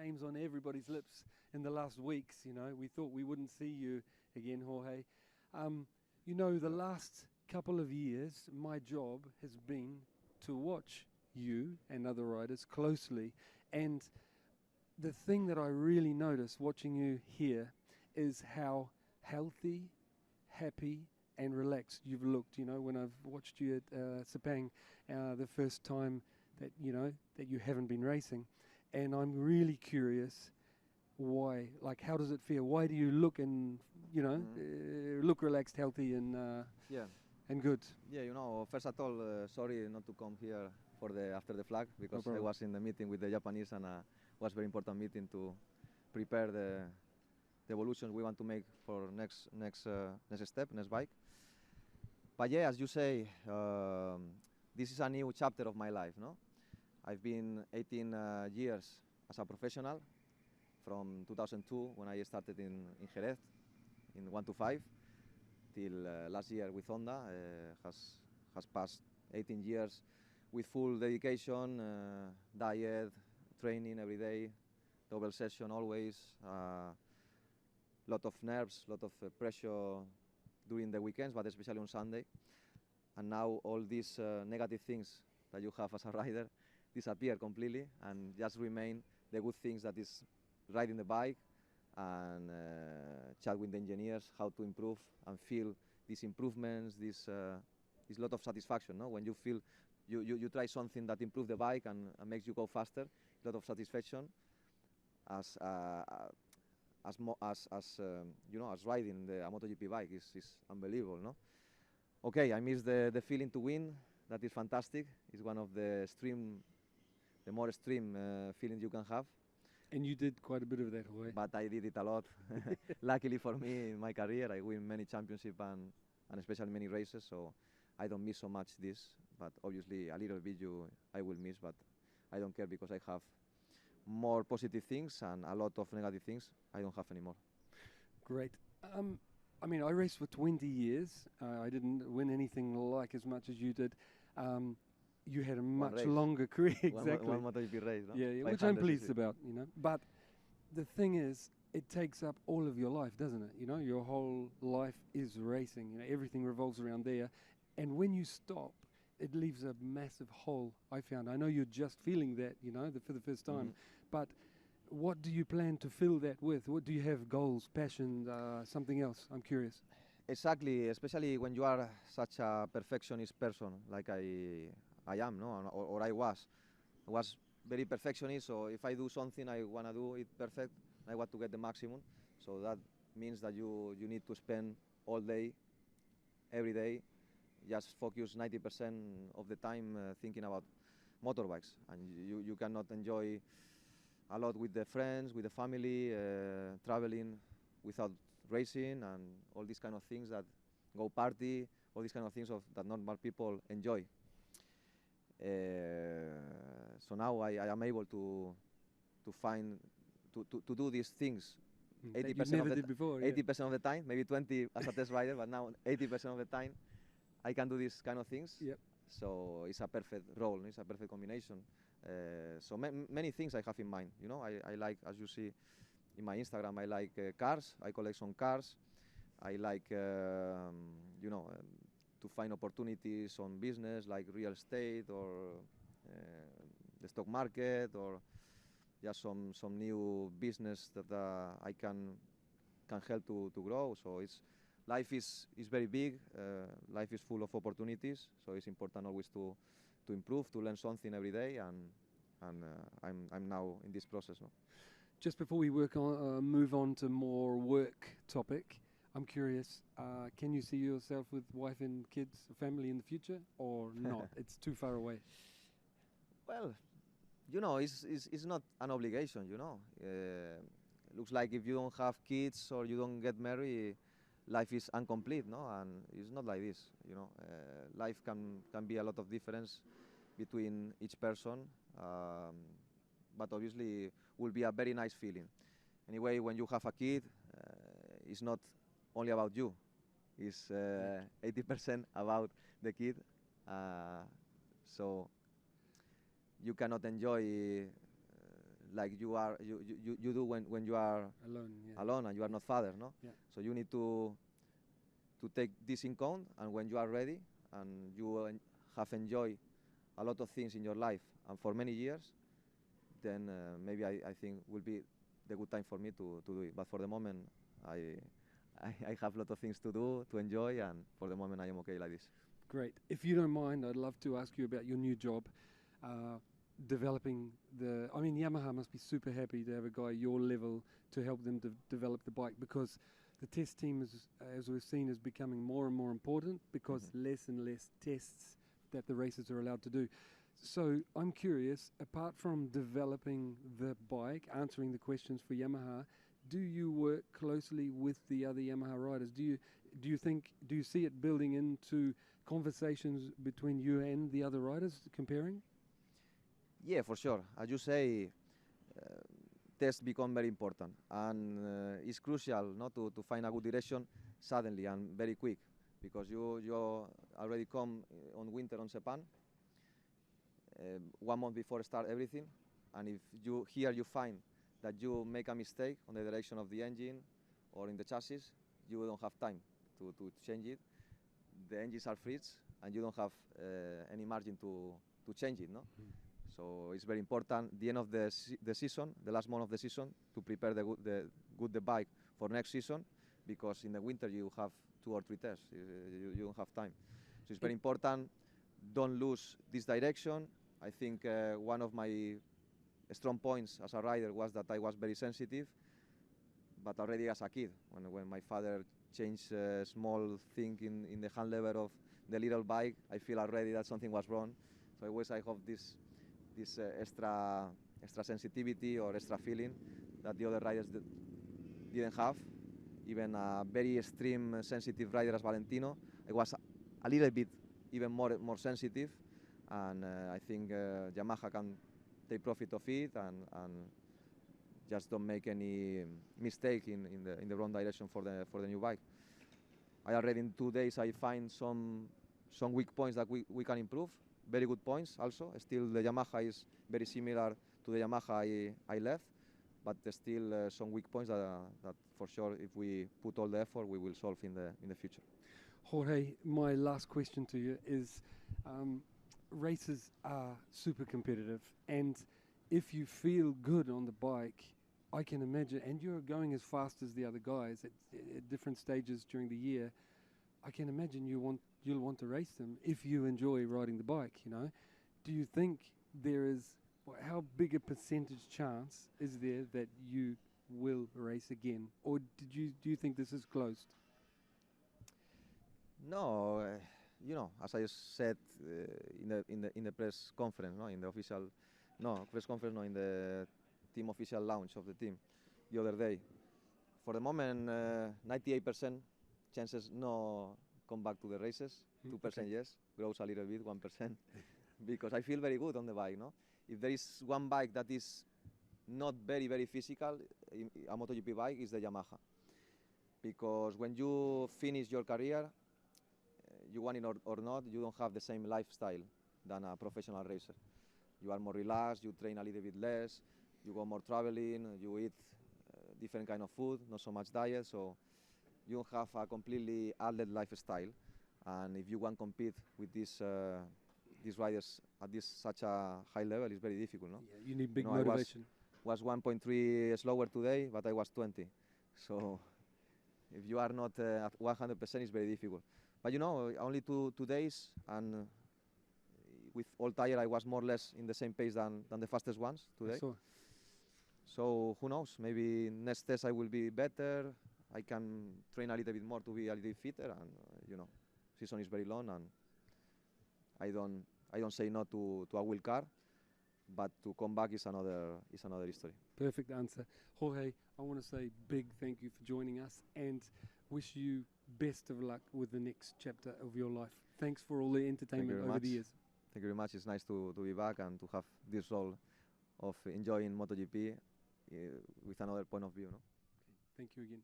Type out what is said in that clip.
names on everybody's lips in the last weeks. You know, we thought we wouldn't see you again, Jorge. You know, the last couple of years, my job has been to watch you and other riders closely, and the thing that I really notice watching you here is how healthy, happy, and relaxed you've looked. You know, when I've watched you at Sepang the first time that you haven't been racing, and I'm really curious why. Like, how does it feel? Why do you look and look relaxed, healthy, and and good? Yeah, you know, first of all, sorry not to come here for the after the flag, because I was in the meeting with the Japanese, and was very important meeting to prepare the evolution we want to make for next step, next bike. But yeah, as you say, this is a new chapter of my life, no? I've been 18 years as a professional, from 2002 when I started in Jerez, in 125, till last year with Honda. Has passed 18 years with full dedication, diet, training every day, double session always, lot of nerves, lot of pressure during the weekends, but especially on Sunday. And now all these negative things that you have as a rider disappear completely, and just remain the good things, that is riding the bike and chat with the engineers how to improve and feel these improvements, this lot of satisfaction, no? When you feel you try something that improves the bike and makes you go faster, a lot of satisfaction as riding a MotoGP bike is unbelievable, no? Okay, I miss the feeling to win. That is fantastic. It's one of the more extreme feelings you can have. And you did quite a bit of that, Jorge. But I did it a lot. Luckily for me, in my career, I win many championships and especially many races, so I don't miss so much this. But obviously, a little bit I will miss, but I don't care, because I have more positive things and a lot of negative things I don't have anymore. Great. I mean, I raced for 20 years. I didn't win anything like as much as you did. You had a much longer career, exactly. One MotoGP race, no? Yeah, which I'm pleased about, you know. But the thing is, it takes up all of your life, doesn't it? You know, your whole life is racing. You know, everything revolves around there. And when you stop, it leaves a massive hole, I found. I know you're just feeling that, you know, for the first time. But what do you plan to fill that with? What do you have, goals, passion, something else? I'm curious. Exactly, especially when you are such a perfectionist person like I am, no? Or I was. I was very perfectionist, so if I do something, I want to do it perfect. I want to get the maximum. So that means that you need to spend all day, every day, just focus 90% of the time thinking about motorbikes. And you cannot enjoy a lot with the friends, with the family, traveling without racing, and all these kind of things, that go party, all these kind of things that normal people enjoy. So now I am able to do these things 80% of the before, 80% of the time, maybe 20 as a test rider, but now 80% of the time I can do these kind of things. Yep. So it's a perfect role, it's a perfect combination. So many things I have in mind. You know, I like, as you see in my Instagram, I like cars. I collect some cars. I like, to find opportunities on business like real estate or the stock market, or just some new business that I can help to grow. So life is very big. Life is full of opportunities. So it's important always to improve, to learn something every day, and I'm now in this process. No? Just before we move on to more work topic, I'm curious, can you see yourself with wife and kids, family in the future, or not? It's too far away. Well, you know, it's not an obligation, you know. Looks like if you don't have kids or you don't get married, life is incomplete, no? And it's not like this, you know. Life can be a lot of difference between each person, but obviously will be a very nice feeling. Anyway, when you have a kid, it's not only about you. It's 80% about the kid. So you cannot enjoy like you do when you are Alone, yeah. alone and you are not father, no? Yeah. So you need to take this in count, and when you are ready and you have enjoyed a lot of things in your life and for many years, then maybe I think will be the good time for me to do it. But for the moment, I have a lot of things to do, to enjoy, and for the moment I am okay like this. Great. If you don't mind, I'd love to ask you about your new job, developing the. I mean, Yamaha must be super happy to have a guy your level to help them develop the bike, because the test team is, as we've seen, is becoming more and more important because less and less tests that the racers are allowed to do. So I'm curious, apart from developing the bike, answering the questions for Yamaha, do you work closely with the other Yamaha riders? Do you see it building into conversations between you and the other riders, comparing? Yeah, for sure. As you say, tests become very important, and it's crucial not to find a good direction suddenly and very quick, because you already come on winter on Sepang, 1 month before start everything, and if you find that you make a mistake on the direction of the engine or in the chassis, you don't have time to change it. The engines are freeze, and you don't have any margin to change it, no? So it's very important, the end of the season, the last month of the season, to prepare the bike for next season, because in the winter you have 2 or 3 tests, you don't have time. So it's very important, don't lose this direction. I think one of my strong points as a rider was that I was very sensitive, but already as a kid, when my father changed a small thing in the hand lever of the little bike, I feel already that something was wrong. So always I have this extra sensitivity or extra feeling that the other riders didn't have. Even a very extreme sensitive rider as Valentino, I was a little bit even more sensitive, and I think Yamaha can take profit of it and just don't make any mistake in the wrong direction for the new bike. I already in 2 days I find some weak points that we can improve. Very good points also. Still the Yamaha is very similar to the Yamaha I left, but there's still some weak points that for sure, if we put all the effort, we will solve in the future. Jorge, my last question to you is, races are super competitive, and if you feel good on the bike, I can imagine, and you're going as fast as the other guys at different stages during the year, I can imagine you'll want to race them if you enjoy riding the bike, you know. Do you think there is, how big a percentage chance is there that you will race again, or do you think this is closed? No, you know, as I said in the press conference, no, in the official, no press conference, no, in the team official launch of the team the other day. For the moment, 98% chances no come back to the races. 2% okay. Yes, grows a little bit, 1%, because I feel very good on the bike. No, if there is one bike that is not very physical, a MotoGP bike is the Yamaha, because when you finish your career, you want it or not, you don't have the same lifestyle than a professional racer. You are more relaxed, you train a little bit less, you go more traveling, you eat different kind of food, not so much diet, so you don't have a completely adult lifestyle. And if you want to compete with these riders at such a high level, it's very difficult, no? Yeah, you need big motivation. I was 1.3 slower today, but I was 20. So if you are not at 100%, it's very difficult. But you know, only two days, and with all tire, I was more or less in the same pace than the fastest ones today. So who knows? Maybe next test I will be better. I can train a little bit more to be a little fitter, and you know, season is very long, and I don't say no to a wild card, but to come back is another history. Perfect answer, Jorge. I want to say big thank you for joining us, and wish you best of luck with the next chapter of your life. Thanks for all the entertainment over the years. Thank you very much. It's nice to be back and to have this role of enjoying MotoGP with another point of view. No? Okay. Thank you again.